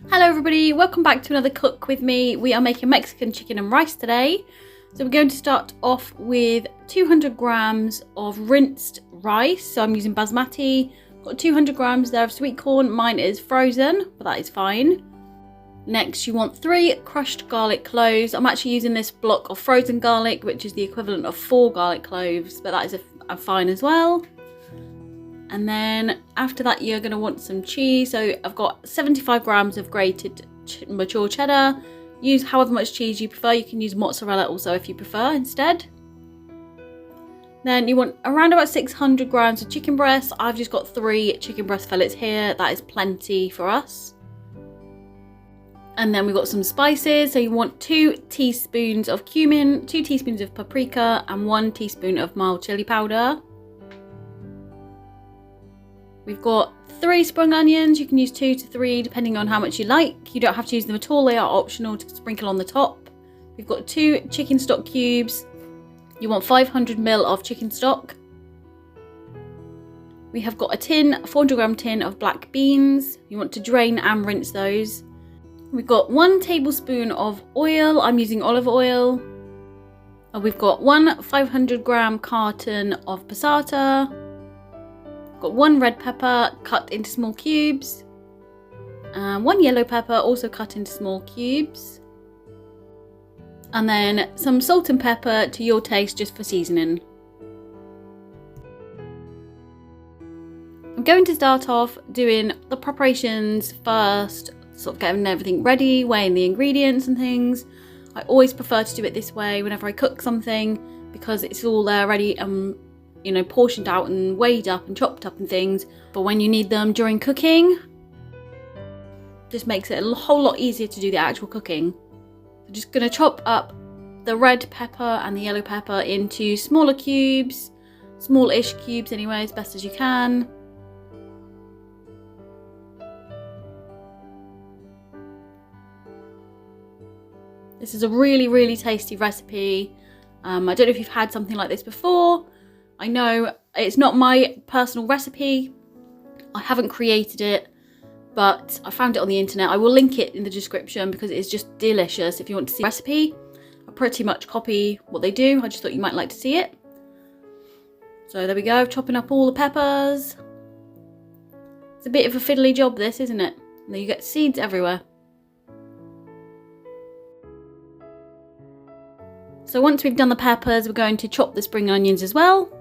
Hello everybody, welcome back to another cook with me. We are making Mexican chicken and rice today. So we're going to start off with 200 grams of rinsed rice. So I'm using basmati. Got 200 grams there of sweet corn. Mine is frozen, but that is fine. Next, you want 3 crushed garlic cloves. I'm actually using this block of frozen garlic, which is the equivalent of 4 garlic cloves, but that is a fine as well. And then after that, you're going to want some cheese. So I've got 75 grams of grated mature cheddar. Use however much cheese you prefer. You can use mozzarella also if you prefer instead. Then you want around about 600 grams of chicken breast. I've just got 3 chicken breast fillets here. That is plenty for us. And then we've got some spices. So you want 2 teaspoons of cumin, 2 teaspoons of paprika, and 1 teaspoon of mild chili powder. We've got 3 sprung onions. You can use 2 to 3 depending on how much you like. You don't have to use them at all. They are optional to sprinkle on the top. We've got 2 chicken stock cubes. You want 500 ml of chicken stock. We have got a 400 gram tin of black beans. You want to drain and rinse those. We've got 1 tablespoon of oil. I'm using olive oil. We've got 1 500 gram carton of passata. Got 1 red pepper cut into small cubes, and 1 yellow pepper also cut into small cubes, and then some salt and pepper to your taste just for seasoning. I'm going to start off doing the preparations first, sort of getting everything ready, weighing the ingredients and things. I always prefer to do it this way whenever I cook something because it's all there ready and portioned out and weighed up and chopped up and things. But when you need them during cooking, just makes it a whole lot easier to do the actual cooking. I'm just going to chop up the red pepper and the yellow pepper into smaller cubes, small-ish cubes anyway, as best as you can. This is a really tasty recipe. I don't know if you've had something like this before. I know it's not my personal recipe. I haven't created it, but I found it on the internet. I will link it in the description because it's just delicious. If you want to see the recipe, I pretty much copy what they do. I just thought you might like to see it. So there we go, chopping up all the peppers. It's a bit of a fiddly job this, isn't it? And then you get seeds everywhere. So once we've done the peppers, we're going to chop the spring onions as well.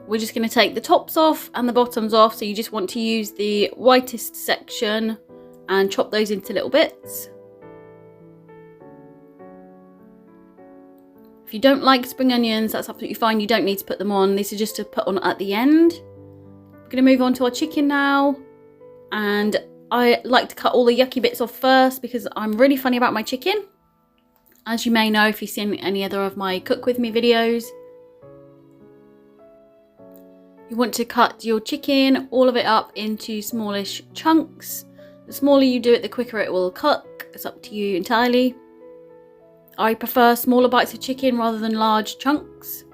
We're just going to take the tops off and the bottoms off, so you just want to use the whitest section and chop those into little bits. If you don't like spring onions, that's absolutely fine. You don't need to put them on. These are just to put on at the end. We're going to move on to our chicken now. And I like to cut all the yucky bits off first because I'm really funny about my chicken. As you may know if you've seen any other of my cook with me videos. You want to cut your chicken, all of it up into smallish chunks. The smaller you do it, the quicker it will cook. It's up to you entirely. I prefer smaller bites of chicken rather than large chunks.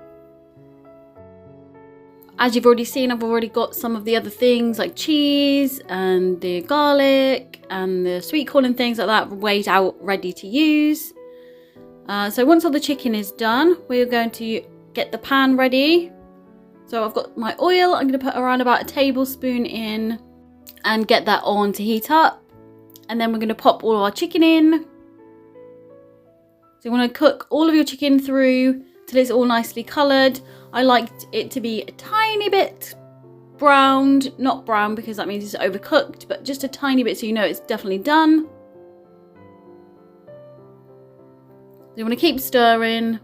As you've already seen, I've already got some of the other things like cheese and the garlic and the sweet corn and things like that weighed out, ready to use. So once all the chicken is done, we're going to get the pan ready. So I've got my oil. I'm going to put around about a tablespoon in and get that on to heat up. And then we're going to pop all of our chicken in. So you want to cook all of your chicken through till it's all nicely coloured. I like it to be a tiny bit browned, not brown because that means it's overcooked, but just a tiny bit so you know it's definitely done. So you want to keep stirring.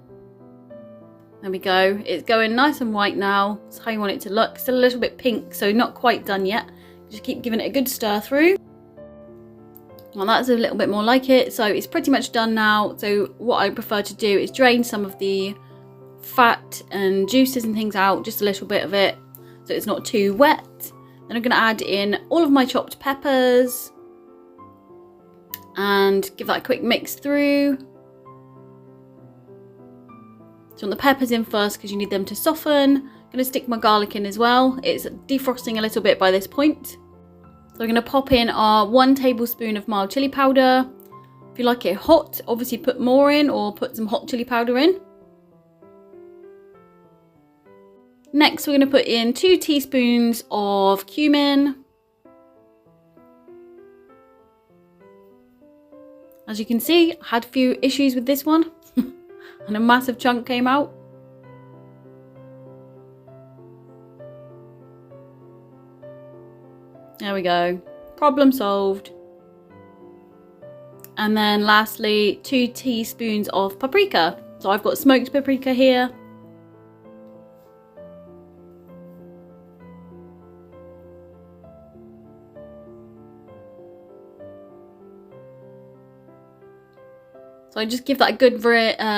There we go. It's going nice and white now. That's how you want it to look. Still a little bit pink, so not quite done yet. Just keep giving it a good stir through. Well, that's a little bit more like it. So it's pretty much done now. So what I prefer to do is drain some of the fat and juices and things out, just a little bit of it, so it's not too wet. Then I'm going to add in all of my chopped peppers and give that a quick mix through. So I want the peppers in first because you need them to soften. I'm going to stick my garlic in as well. It's defrosting a little bit by this point. So we're going to pop in our 1 tablespoon of mild chili powder. If you like it hot, obviously put more in or put some hot chili powder in. Next, we're going to put in 2 teaspoons of cumin. As you can see, I had a few issues with this one and a massive chunk came out. There we go. Problem solved. And then lastly, 2 teaspoons of paprika. So I've got smoked paprika here. So I just give that a good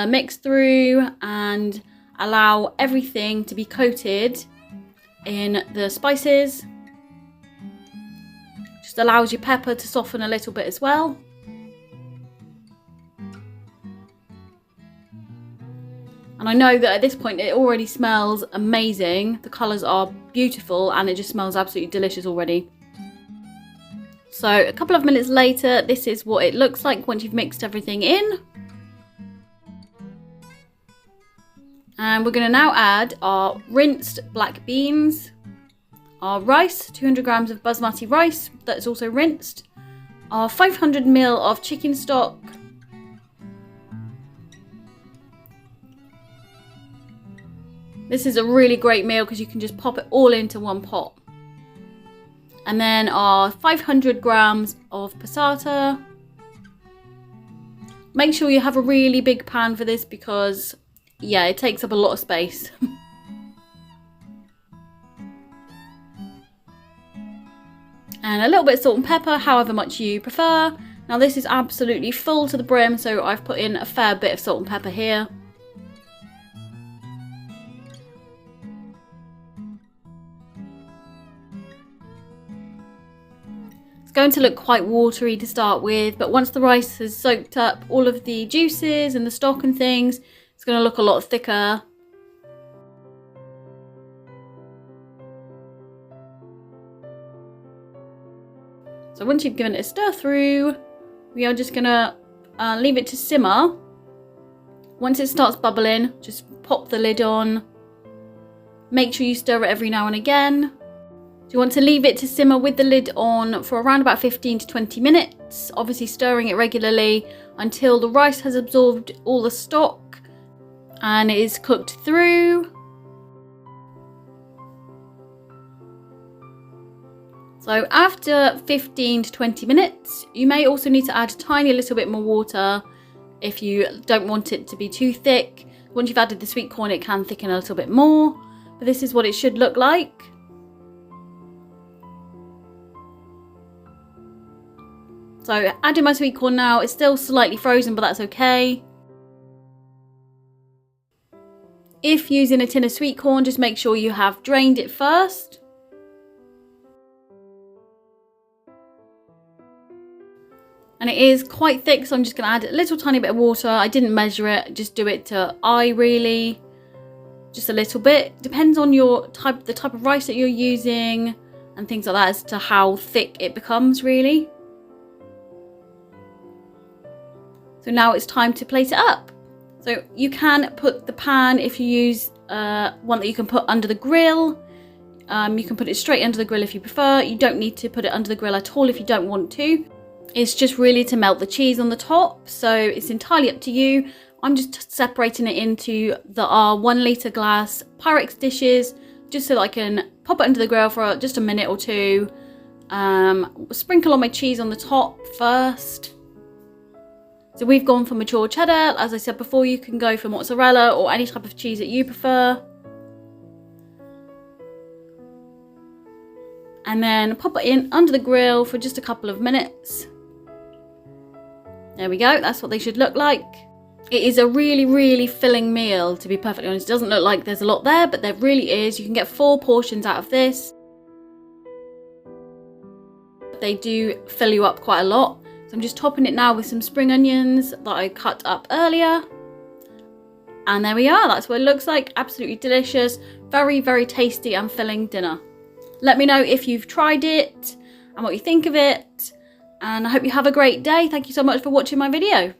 mix through and allow everything to be coated in the spices. Just allows your pepper to soften a little bit as well. And I know that at this point it already smells amazing. The colours are beautiful and it just smells absolutely delicious already. So a couple of minutes later, this is what it looks like once you've mixed everything in. And we're going to now add our rinsed black beans, our rice, 200 grams of basmati rice that's also rinsed, our 500 ml of chicken stock, this is a really great meal because you can just pop it all into one pot. And then our 500 grams of passata. Make sure you have a really big pan for this because, yeah, it takes up a lot of space. And a little bit of salt and pepper, however much you prefer. Now this is absolutely full to the brim, so I've put in a fair bit of salt and pepper here. Going to look quite watery to start with, but once the rice has soaked up all of the juices and the stock and things, it's going to look a lot thicker. So once you've given it a stir through, we are just going to leave it to simmer. Once it starts bubbling, just pop the lid on. Make sure you stir it every now and again. So you want to leave it to simmer with the lid on for around about 15 to 20 minutes, obviously stirring it regularly until the rice has absorbed all the stock and it is cooked through. So after 15 to 20 minutes, you may also need to add a tiny little bit more water if you don't want it to be too thick. Once you've added the sweet corn, it can thicken a little bit more, but this is what it should look like. So adding my sweet corn now, it's still slightly frozen, but that's okay. If using a tin of sweet corn, just make sure you have drained it first. And it is quite thick, so I'm just going to add a little tiny bit of water. I didn't measure it, just do it to eye really. Just a little bit. Depends on your the type of rice that you're using and things like that as to how thick it becomes really. So now it's time to plate it up. So you can put the pan, if you use one that you can put under the grill. You can put it straight under the grill if you prefer. You don't need to put it under the grill at all if you don't want to. It's just really to melt the cheese on the top. So it's entirely up to you. I'm just separating it into our 1 litre glass Pyrex dishes, just so that I can pop it under the grill for just a minute or two. Sprinkle on my cheese on the top first. So we've gone for mature cheddar. As I said before, you can go for mozzarella or any type of cheese that you prefer. And then pop it in under the grill for just a couple of minutes. There we go, that's what they should look like. It is a really, really filling meal, to be perfectly honest. It doesn't look like there's a lot there, but there really is. You can get 4 portions out of this. They do fill you up quite a lot. So I'm just topping it now with some spring onions that I cut up earlier. And there we are, that's what it looks like. Absolutely delicious, very, very tasty and filling dinner. Let me know if you've tried it and what you think of it. And I hope you have a great day. Thank you so much for watching my video.